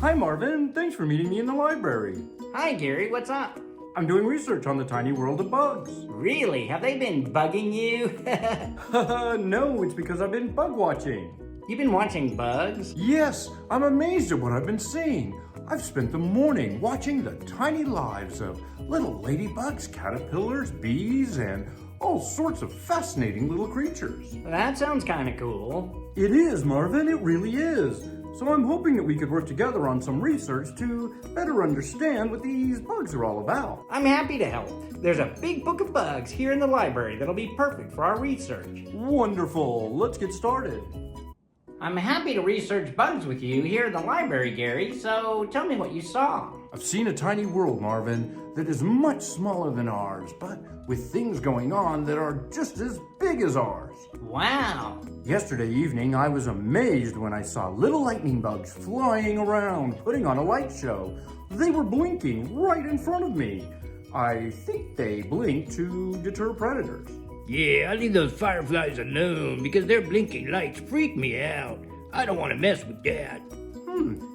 Hi, Marvin. Thanks for meeting me in the library. Hi, Gary. What's up? I'm doing research on the tiny world of bugs. Really? Have they been bugging you? No, it's because I've been bug watching. You've been watching bugs? Yes, I'm amazed at what I've been seeing. I've spent the morning watching the tiny lives of little ladybugs, caterpillars, bees, and all sorts of fascinating little creatures. That sounds kind of cool. It is, Marvin, it really is. So I'm hoping that we could work together on some research to better understand what these bugs are all about. I'm happy to help. There's a big book of bugs here in the library that'll be perfect for our research. Wonderful. Let's get started. I'm happy to research bugs with you here in the library, Gary, so tell me what you saw. I've seen a tiny world, Marvin, that is much smaller than ours, but with things going on that are just as big as ours. Wow. Yesterday evening, I was amazed when I saw little lightning bugs flying around, putting on a light show. They were blinking right in front of me. I think they blinked to deter predators. Yeah, I leave those fireflies alone because their blinking lights freak me out. I don't want to mess with that.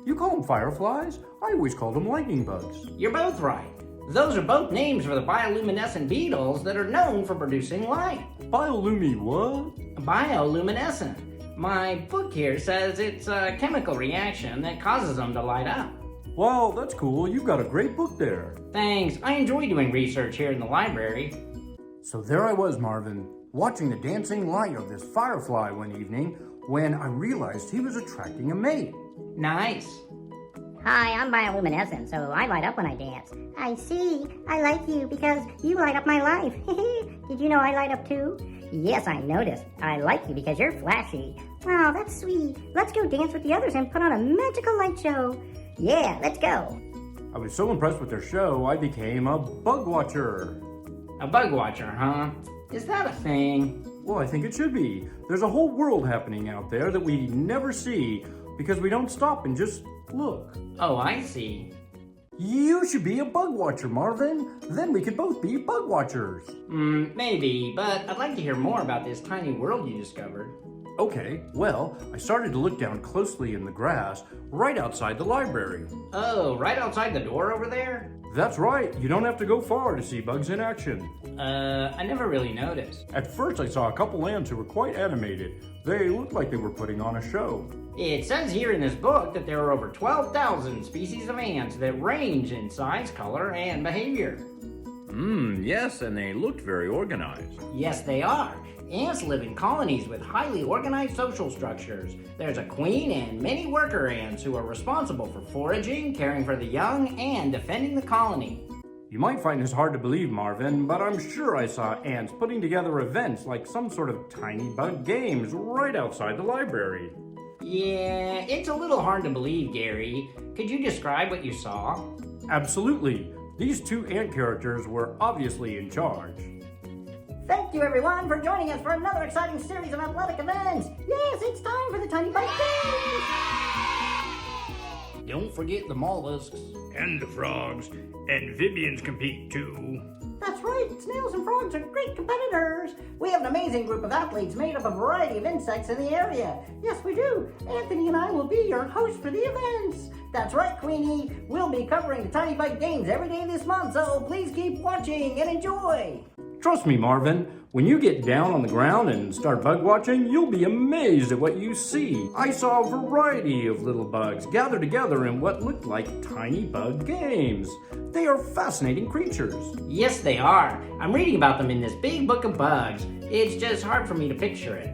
You call them fireflies? I always called them lightning bugs. You're both right. Those are both names for the bioluminescent beetles that are known for producing light. Biolumi what? Bioluminescent. My book here says it's a chemical reaction that causes them to light up. Wow, that's cool. You've got a great book there. Thanks. I enjoy doing research here in the library. So there I was, Marvin, watching the dancing light of this firefly one evening when I realized he was attracting a mate. Nice. Hi, I'm bioluminescent, so I light up when I dance. I see. I like you because you light up my life. Did you know I light up too? Yes, I noticed. I like you because you're flashy. Oh, that's sweet. Let's go dance with the others and put on a magical light show. Yeah, let's go. I was so impressed with their show, I became a bug watcher. A bug watcher, huh? Is that a thing? Well, I think it should be. There's a whole world happening out there that we never see because we don't stop and just look. Oh, I see. You should be a bug watcher, Marvin. Then we could both be bug watchers. Maybe, but I'd like to hear more about this tiny world you discovered. Okay, well, I started to look down closely in the grass right outside the library. Oh, right outside the door over there? That's right, you don't have to go far to see bugs in action. I never really noticed. At first I saw a couple ants who were quite animated. They looked like they were putting on a show. It says here in this book that there are over 12,000 species of ants that range in size, color, and behavior. Yes, and they looked very organized. Yes, they are. Ants live in colonies with highly organized social structures. There's a queen and many worker ants who are responsible for foraging, caring for the young, and defending the colony. You might find this hard to believe, Marvin, but I'm sure I saw ants putting together events like some sort of tiny bug games right outside the library. Yeah, it's a little hard to believe, Gary. Could you describe what you saw? Absolutely. These two ant characters were obviously in charge. Thank you, everyone, for joining us for another exciting series of athletic events. Yes, it's time for the Tiny Bite Games. Don't forget the mollusks. And the frogs. Amphibians compete too. That's right, snails and frogs are great competitors. We have an amazing group of athletes made up of a variety of insects in the area. Yes, we do. Anthony and I will be your hosts for the events. That's right, Queenie. We'll be covering the Tiny Bite Games every day this month, so please keep watching and enjoy. Trust me, Marvin, when you get down on the ground and start bug watching, you'll be amazed at what you see. I saw a variety of little bugs gathered together in what looked like tiny bug games. They are fascinating creatures. Yes, they are. I'm reading about them in this big book of bugs. It's just hard for me to picture it.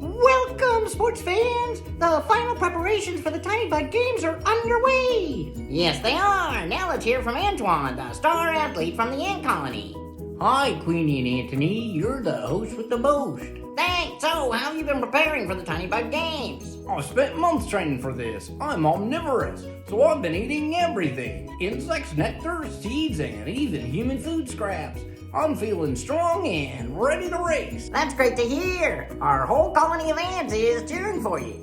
Welcome, sports fans! The final preparations for the Tiny Bug Games are underway! Yes, they are. Now let's hear from Antoine, the star athlete from the ant colony. Hi, Queenie and Anthony. You're the host with the most. Thanks. So, how have you been preparing for the Tiny Bug Games? I spent months training for this. I'm omnivorous, so I've been eating everything. Insects, nectar, seeds, and even human food scraps. I'm feeling strong and ready to race. That's great to hear. Our whole colony of ants is cheering for you.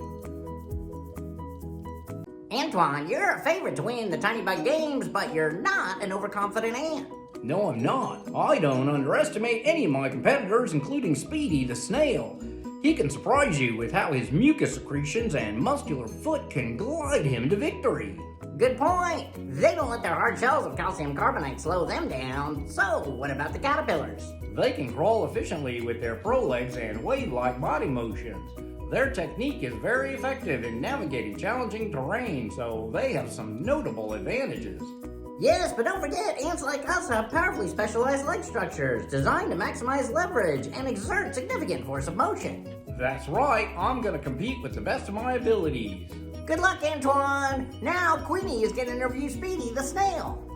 Antoine, you're a favorite to win the Tiny Bug Games, but you're not an overconfident ant. No, I'm not. I don't underestimate any of my competitors, including Speedy the snail. He can surprise you with how his mucus secretions and muscular foot can glide him to victory. Good point. They don't let their hard shells of calcium carbonate slow them down. So, what about the caterpillars? They can crawl efficiently with their prolegs and wave-like body motions. Their technique is very effective in navigating challenging terrain, so they have some notable advantages. Yes, but don't forget, ants like us have powerfully specialized leg structures designed to maximize leverage and exert significant force of motion. That's right, I'm gonna compete with the best of my abilities. Good luck, Antoine. Now, Queenie is going to interview Speedy the snail.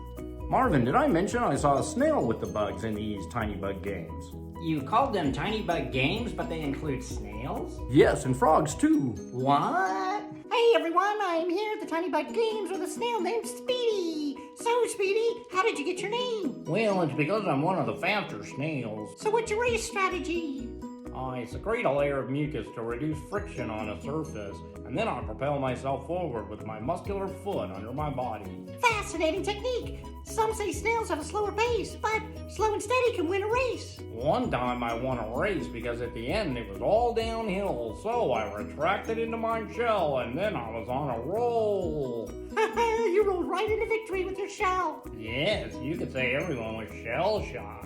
Marvin, did I mention I saw a snail with the bugs in these tiny bug games? You called them tiny bug games, but they include snails? Yes, and frogs too. What? Hey everyone, I'm here at the Tiny Bug Games with a snail named Speedy. So Speedy, how did you get your name? Well, it's because I'm one of the faster snails. So what's your race strategy? I secrete a layer of mucus to reduce friction on a surface, and then I propel myself forward with my muscular foot under my body. Fascinating technique. Some say snails have a slower pace, but slow and steady can win a race. One time I won a race because at the end it was all downhill, so I retracted into my shell and then I was on a roll. You rolled right into victory with your shell. Yes, you could say everyone was shell-shocked.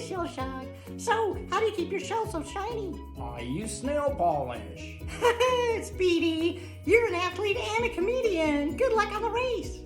Shell shock. So, how do you keep your shell so shiny? I use snail polish. Speedy, you're an athlete and a comedian. Good luck on the race.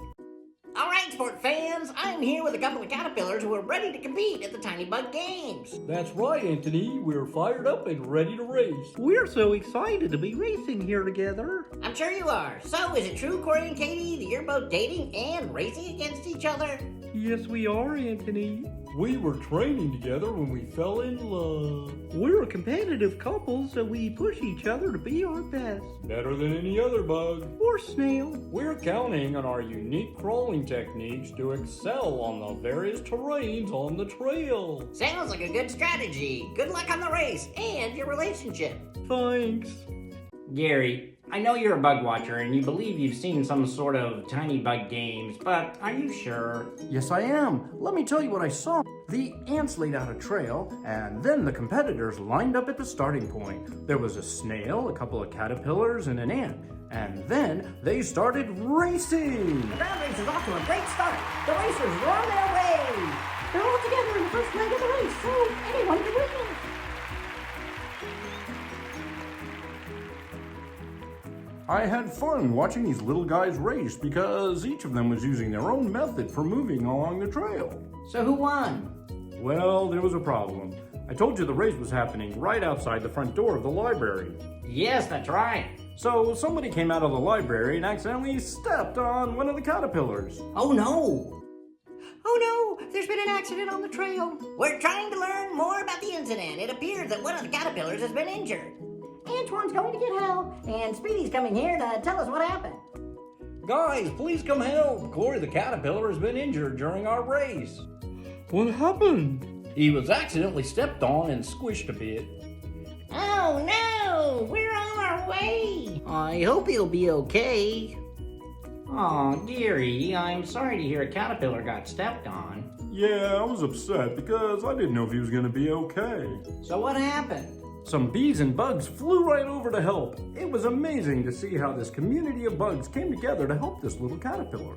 All right, sport fans, I'm here with a couple of caterpillars who are ready to compete at the Tiny Bug Games. That's right, Anthony. We're fired up and ready to race. We're so excited to be racing here together. I'm sure you are. So, is it true, Corey and Katie, that you're both dating and racing against each other? Yes, we are, Anthony. We were training together when we fell in love. We're a competitive couple, so we push each other to be our best. Better than any other bug. Or snail. We're counting on our unique crawling techniques to excel on the various terrains on the trail. Sounds like a good strategy. Good luck on the race and your relationship. Thanks. Gary, I know you're a bug watcher and you believe you've seen some sort of tiny bug games, but are you sure? Yes, I am. Let me tell you what I saw. The ants laid out a trail, and then the competitors lined up at the starting point. There was a snail, a couple of caterpillars, and an ant. And then they started racing. The ground race is off to a great start. The racers are on their way. They're all together in the first leg of the race, so anyone can win. I had fun watching these little guys race because each of them was using their own method for moving along the trail. So who won? Well, there was a problem. I told you the race was happening right outside the front door of the library. Yes, that's right. So somebody came out of the library and accidentally stepped on one of the caterpillars. Oh no! Oh no, there's been an accident on the trail. We're trying to learn more about the incident. It appears that one of the caterpillars has been injured. Antoine's going to get help, and Speedy's coming here to tell us what happened. Guys, please come help. Corey the caterpillar has been injured during our race. What happened? He was accidentally stepped on and squished a bit. Oh no! We're on our way! I hope he'll be okay. Aw, dearie, I'm sorry to hear a caterpillar got stepped on. Yeah, I was upset because I didn't know if he was going to be okay. So what happened? Some bees and bugs flew right over to help. It was amazing to see how this community of bugs came together to help this little caterpillar.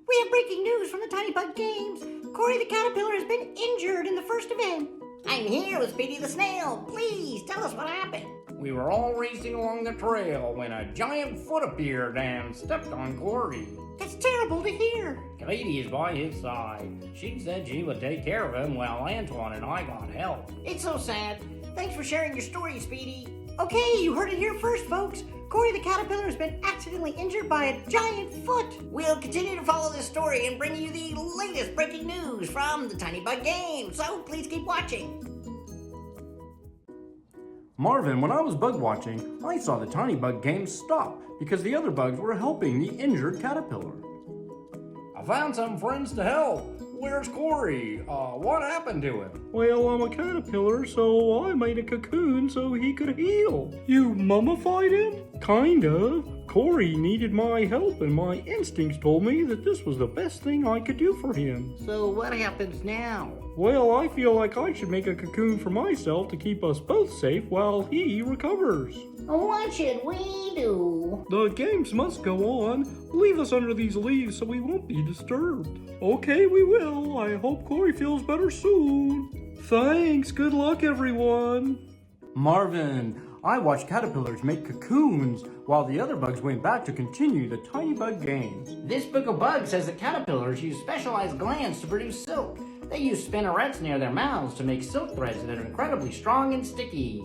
We have breaking news from the Tiny Bug Games. Corey the caterpillar has been injured in the first event. I'm here with Speedy the snail. Please tell us what happened. We were all racing along the trail when a giant foot appeared and stepped on Corey. That's terrible to hear. Katie is by his side. She said she would take care of him while Antoine and I got help. It's so sad. Thanks for sharing your story, Speedy. Okay, you heard it here first, folks. Corey the caterpillar has been accidentally injured by a giant foot. We'll continue to follow this story and bring you the latest breaking news from the Tiny Bug Game, so please keep watching. Marvin, when I was bug watching, I saw the tiny bug game stop because the other bugs were helping the injured caterpillar. I found some friends to help. Where's Corey? What happened to him? Well, I'm a caterpillar, so I made a cocoon so he could heal. You mummified him? Kinda. Corey needed my help, and my instincts told me that this was the best thing I could do for him. So what happens now? Well, I feel like I should make a cocoon for myself to keep us both safe while he recovers. What should we do? The games must go on. Leave us under these leaves so we won't be disturbed. Okay, we will. I hope Corey feels better soon. Thanks. Good luck, everyone. Marvin, I watched caterpillars make cocoons while the other bugs went back to continue the tiny bug games. This book of bugs says that caterpillars use specialized glands to produce silk. They use spinnerets near their mouths to make silk threads that are incredibly strong and sticky.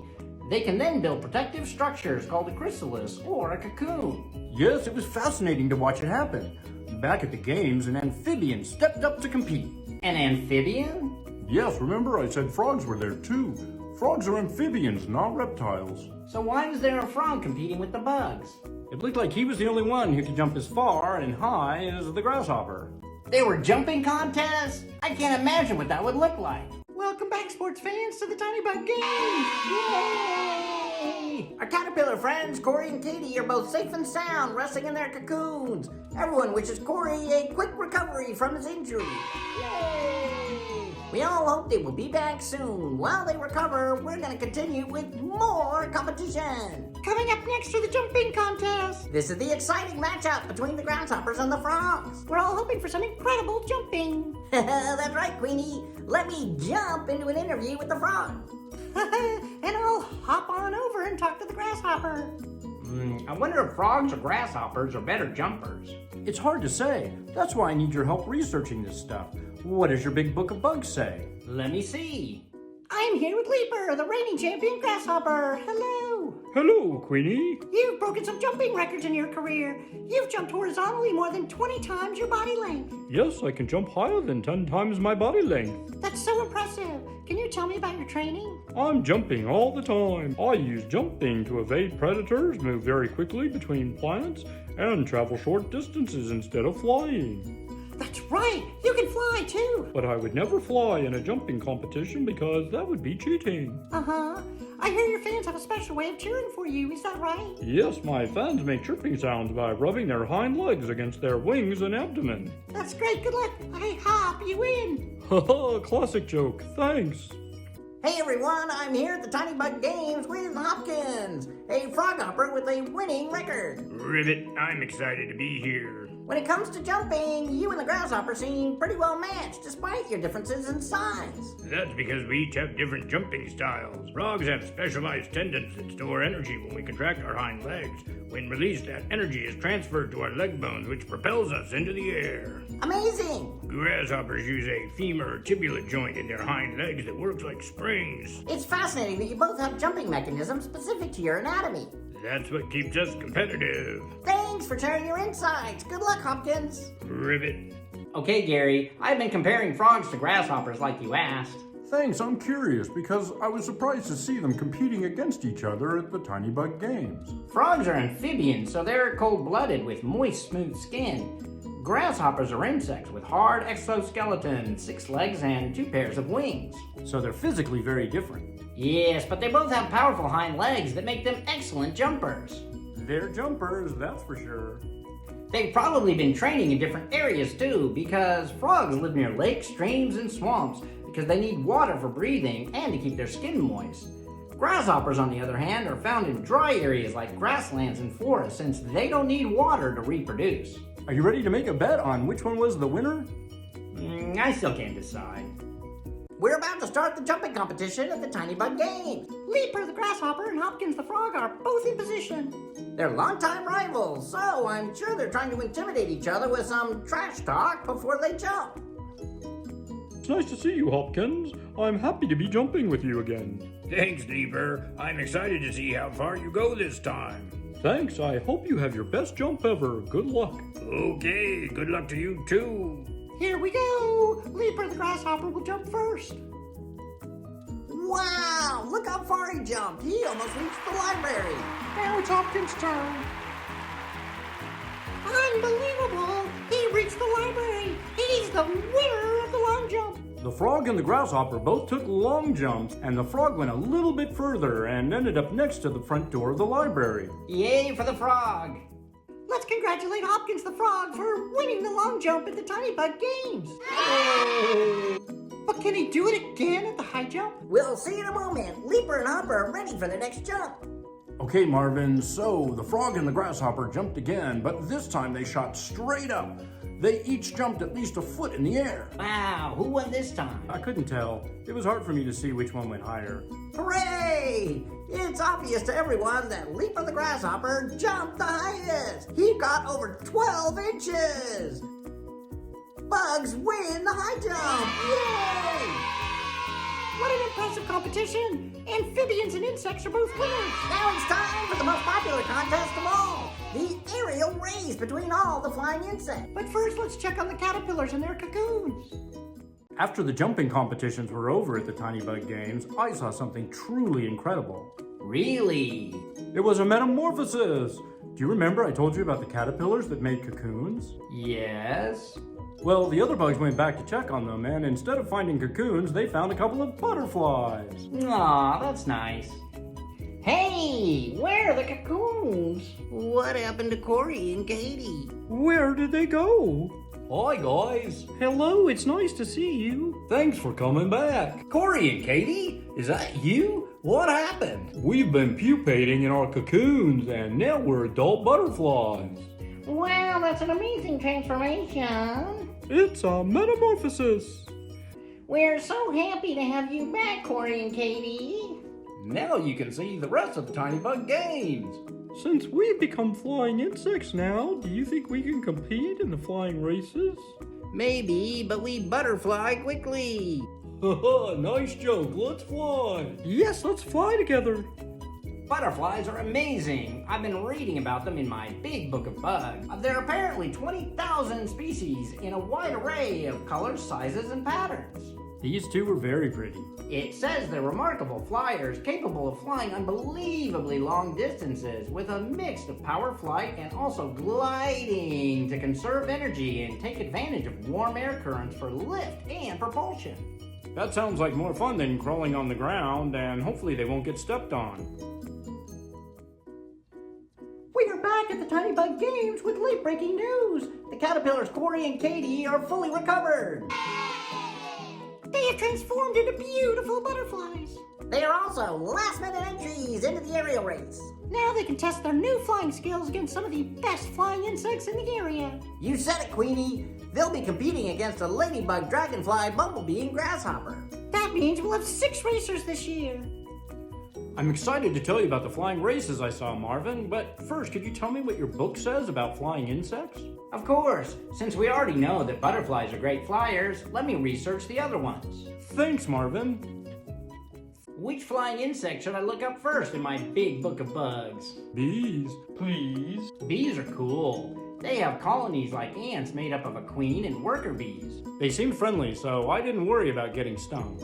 They can then build protective structures called a chrysalis or a cocoon. Yes, it was fascinating to watch it happen. Back at the games, an amphibian stepped up to compete. An amphibian? Yes, remember I said frogs were there too. Frogs are amphibians, not reptiles. So why was there a frog competing with the bugs? It looked like he was the only one who could jump as far and high as the grasshopper. There were jumping contests? I can't imagine what that would look like. Welcome back, sports fans, to the Tiny Bug Games! Yay! Our caterpillar friends, Corey and Katie, are both safe and sound, resting in their cocoons. Everyone wishes Corey a quick recovery from his injury. Yay! We all hope they will be back soon. While they recover, we're going to continue with more competition. Coming up next are the jumping contest. This is the exciting matchup between the grasshoppers and the frogs. We're all hoping for some incredible jumping. That's right, Queenie. Let me jump into an interview with the frog. And I'll hop on over and talk to the grasshopper. I wonder if frogs or grasshoppers are better jumpers. It's hard to say. That's why I need your help researching this stuff. What does your big book of bugs say? Let me see. I'm here with Leaper, the reigning champion grasshopper. Hello. Hello, Queenie. You've broken some jumping records in your career. You've jumped horizontally more than 20 times your body length. Yes, I can jump higher than 10 times my body length. That's so impressive. Can you tell me about your training? I'm jumping all the time. I use jumping to evade predators, move very quickly between plants, and travel short distances instead of flying. That's right. You can fly too. But I would never fly in a jumping competition because that would be cheating. Uh-huh. I hear your fans have a special way of cheering for you. Is that right? Yes, my fans make chirping sounds by rubbing their hind legs against their wings and abdomen. That's great. Good luck. I hop. You win. Haha, classic joke. Thanks. Hey everyone, I'm here at the Tiny Bug Games with Hopkins, a frog hopper with a winning record. Ribbit, I'm excited to be here. When it comes to jumping, you and the grasshopper seem pretty well matched despite your differences in size. That's because we each have different jumping styles. Frogs have specialized tendons that store energy when we contract our hind legs. When released, that energy is transferred to our leg bones, which propels us into the air. Amazing! Grasshoppers use a femur tibular joint in their hind legs that works like springs. It's fascinating that you both have jumping mechanisms specific to your anatomy. That's what keeps us competitive. Thanks for sharing your insights. Good luck, Hopkins. Ribbit. Okay, Gary, I've been comparing frogs to grasshoppers like you asked. Thanks, I'm curious because I was surprised to see them competing against each other at the Tiny Bug Games. Frogs are amphibians, so they're cold-blooded with moist, smooth skin. Grasshoppers are insects with hard exoskeleton, 6 legs, and 2 pairs of wings. So they're physically very different. Yes, but they both have powerful hind legs that make them excellent jumpers. They're jumpers, that's for sure. They've probably been training in different areas too, because frogs live near lakes, streams, and swamps because they need water for breathing and to keep their skin moist. Grasshoppers, on the other hand, are found in dry areas like grasslands and forests since they don't need water to reproduce. Are you ready to make a bet on which one was the winner? I still can't decide. We're about to start the jumping competition at the Tiny Bug Games. Leaper the grasshopper and Hopkins the frog are both in position. They're longtime rivals, so I'm sure they're trying to intimidate each other with some trash talk before they jump. It's nice to see you, Hopkins. I'm happy to be jumping with you again. Thanks, Leaper. I'm excited to see how far you go this time. Thanks. I hope you have your best jump ever. Good luck. Okay, good luck to you too. Here we go! Leaper the grasshopper will jump first. Wow! Look how far he jumped. He almost reached the library. Now it's Hopkins' turn. Unbelievable! He reached the library. He's the winner of the long jump. The frog and the grasshopper both took long jumps, and the frog went a little bit further and ended up next to the front door of the library. Yay for the frog! Let's congratulate Hopkins the frog for winning the long jump at the Tiny Bug Games. Yay! But can he do it again at the high jump? We'll see in a moment. Leaper and Hopper are ready for the next jump. Okay, Marvin, so the frog and the grasshopper jumped again, but this time they shot straight up. They each jumped at least a foot in the air. Wow, who won this time? I couldn't tell. It was hard for me to see which one went higher. Hooray! It's obvious to everyone that Leaper the Grasshopper jumped the highest. He got over 12 inches. Bugs win the high jump. Yay! What an impressive competition! Amphibians and insects are both winners. Now it's time for the most popular contest of all, the aerial race between all the flying insects. But first, let's check on the caterpillars and their cocoons. After the jumping competitions were over at the Tiny Bug Games, I saw something truly incredible. Really? It was a metamorphosis! Do you remember I told you about the caterpillars that made cocoons? Yes. Well, the other bugs went back to check on them, and instead of finding cocoons, they found a couple of butterflies. Aw, that's nice. Hey, where are the cocoons? What happened to Corey and Katie? Where did they go? Hi, guys. Hello, it's nice to see you. Thanks for coming back. Corey and Katie, is that you? What happened? We've been pupating in our cocoons, and now we're adult butterflies. Wow, that's an amazing transformation. It's a metamorphosis. We're so happy to have you back, Corey and Katie. Now you can see the rest of the Tiny Bug Games. Since we've become flying insects now, do you think we can compete in the flying races? Maybe, but we butterfly quickly. Haha, nice joke. Let's fly. Yes, let's fly together. Butterflies are amazing. I've been reading about them in my big book of bugs. There are apparently 20,000 species in a wide array of colors, sizes, and patterns. These two were very pretty. It says they're remarkable flyers capable of flying unbelievably long distances with a mix of power flight and also gliding to conserve energy and take advantage of warm air currents for lift and propulsion. That sounds like more fun than crawling on the ground, and hopefully they won't get stepped on. We are back at the Tiny Bug Games with late-breaking news. The caterpillars Corey and Katie are fully recovered. They have transformed into beautiful butterflies. They are also last-minute entries into the aerial race. Now they can test their new flying skills against some of the best flying insects in the area. You said it, Queenie. They'll be competing against a ladybug, dragonfly, bumblebee, and grasshopper. That means we'll have 6 racers this year. I'm excited to tell you about the flying races I saw, Marvin, but first, could you tell me what your book says about flying insects? Of course, since we already know that butterflies are great flyers, let me research the other ones. Thanks, Marvin. Which flying insect should I look up first in my big book of bugs? Bees, please. Bees are cool. They have colonies like ants made up of a queen and worker bees. They seemed friendly, so I didn't worry about getting stung.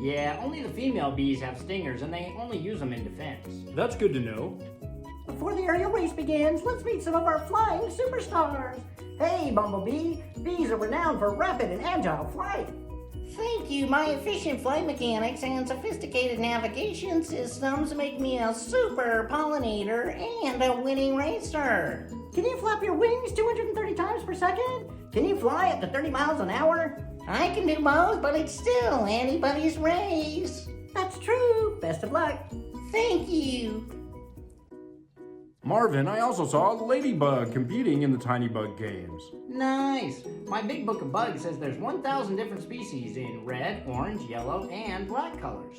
Yeah, only the female bees have stingers and they only use them in defense. That's good to know. Before the aerial race begins, let's meet some of our flying superstars. Hey, Bumblebee. Bees are renowned for rapid and agile flight. Thank you. My efficient flight mechanics and sophisticated navigation systems make me a super pollinator and a winning racer. Can you flap your wings 230 times per second? Can you fly up to 30 miles an hour? I can do both, but it's still anybody's race. That's true. Best of luck. Thank you. Marvin, I also saw a ladybug competing in the Tiny Bug Games. Nice. My big book of bugs says there's 1,000 different species in red, orange, yellow, and black colors.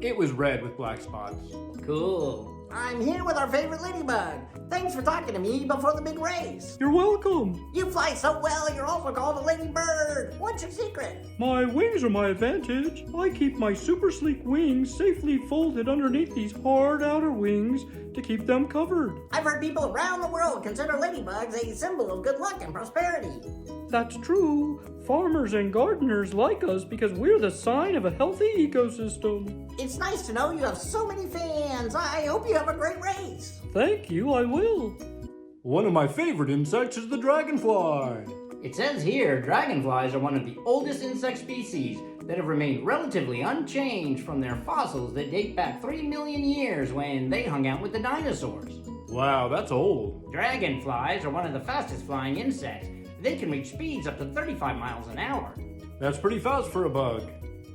It was red with black spots. Cool. I'm here with our favorite ladybug. Thanks for talking to me before the big race. You're welcome. You fly so well, you're also called a ladybird. What's your secret? My wings are my advantage. I keep my super sleek wings safely folded underneath these hard outer wings to keep them covered. I've heard people around the world consider ladybugs a symbol of good luck and prosperity. That's true. Farmers and gardeners like us because we're the sign of a healthy ecosystem. It's nice to know you have so many fans. I hope you have a great race. Thank you, I will. One of my favorite insects is the dragonfly. It says here, dragonflies are one of the oldest insect species that have remained relatively unchanged from their fossils that date back 3 million years when they hung out with the dinosaurs. Wow, that's old. Dragonflies are one of the fastest flying insects. They can reach speeds up to 35 miles an hour. That's pretty fast for a bug.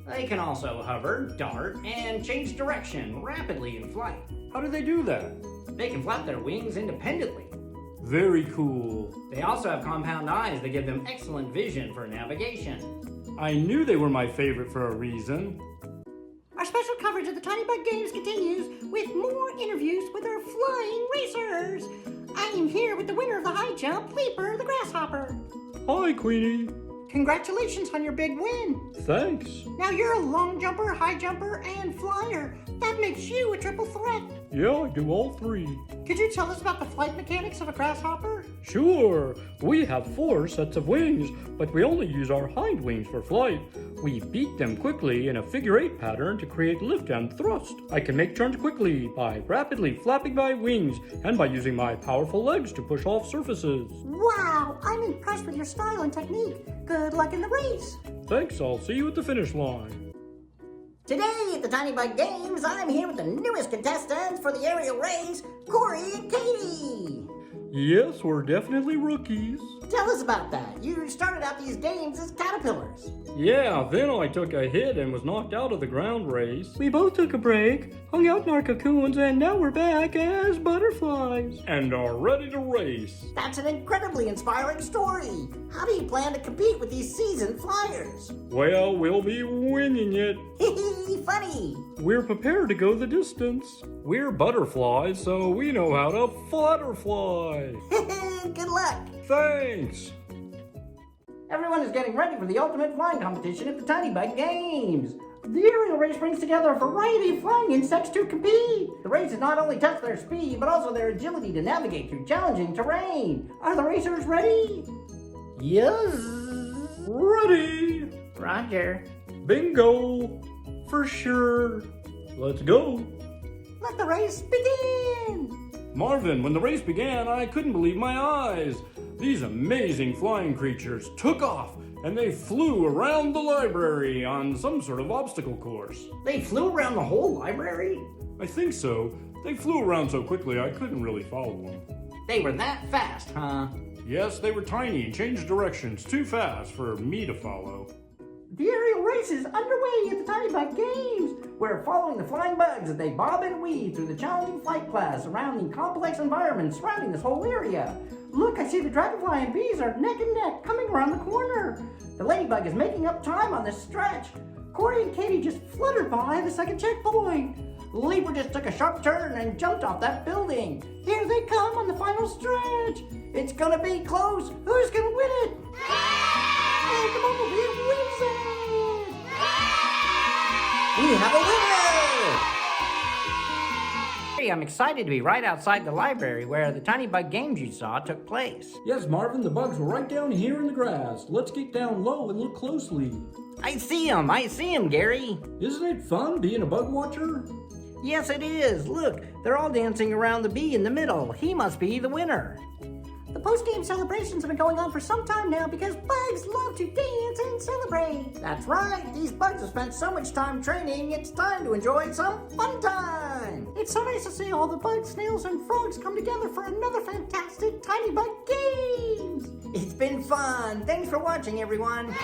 They can also hover, dart, and change direction rapidly in flight. How do they do that? They can flap their wings independently. Very cool. They also have compound eyes that give them excellent vision for navigation. I knew they were my favorite for a reason. Our special coverage of the Tiny Bug Games continues with more interviews with our flying racers. I am here with the winner of the high jump, Leaper the Grasshopper. Hi, Queenie. Congratulations on your big win. Thanks. Now you're a long jumper, high jumper, and flyer. That makes you a triple threat. Yeah, I do all three. Could you tell us about the flight mechanics of a grasshopper? Sure. We have 4 sets of wings, but we only use our hind wings for flight. We beat them quickly in a figure-8 pattern to create lift and thrust. I can make turns quickly by rapidly flapping my wings and by using my powerful legs to push off surfaces. Wow, I'm impressed with your style and technique. Good luck in the race. Thanks, I'll see you at the finish line. Today at the Tiny Bug Games, I'm here with the newest contestants for the aerial race, Corey and Katie. Yes, we're definitely rookies. Tell us about that. You started out these games as caterpillars. Yeah, then I took a hit and was knocked out of the ground race. We both took a break, hung out in our cocoons, and now we're back as butterflies. And are ready to race. That's an incredibly inspiring story. How do you plan to compete with these seasoned flyers? Well, we'll be winging it. Hee funny. We're prepared to go the distance. We're butterflies, so we know how to flutterfly. Good luck. Thanks. Everyone is getting ready for the ultimate flying competition at the Tiny Bug Games. The aerial race brings together a variety of flying insects to compete. The races not only test their speed, but also their agility to navigate through challenging terrain. Are the racers ready? Yes. Ready. Roger. Bingo. For sure. Let's go. Let the race begin. Marvin, when the race began, I couldn't believe my eyes. These amazing flying creatures took off, and they flew around the library on some sort of obstacle course. They flew around the whole library? I think so. They flew around so quickly I couldn't really follow them. They were that fast, huh? Yes, they were tiny and changed directions too fast for me to follow. The aerial race is underway at the Tiny Bug Games. We're following the flying bugs as they bob and weave through the challenging flight class around the complex environment surrounding this whole area. Look, I see the dragonfly and bees are neck and neck coming around the corner. The ladybug is making up time on this stretch. Corey and Katie just fluttered by the second checkpoint. Leaper just took a sharp turn and jumped off that building. Here they come on the final stretch. It's gonna be close. Who's gonna win it? And the Bumblebee wins it! We have a winner! I'm excited to be right outside the library where the Tiny Bug Games you saw took place. Yes, Marvin, the bugs were right down here in the grass. Let's get down low and look closely. I see 'em, Gary. Isn't it fun being a bug watcher? Yes, it is. Look, they're all dancing around the bee in the middle. He must be the winner. The post-game celebrations have been going on for some time now because bugs love to dance and celebrate. That's right, these bugs have spent so much time training, it's time to enjoy some fun time. It's so nice to see all the bugs, snails, and frogs come together for another fantastic Tiny Bug Games. It's been fun. Thanks for watching, everyone.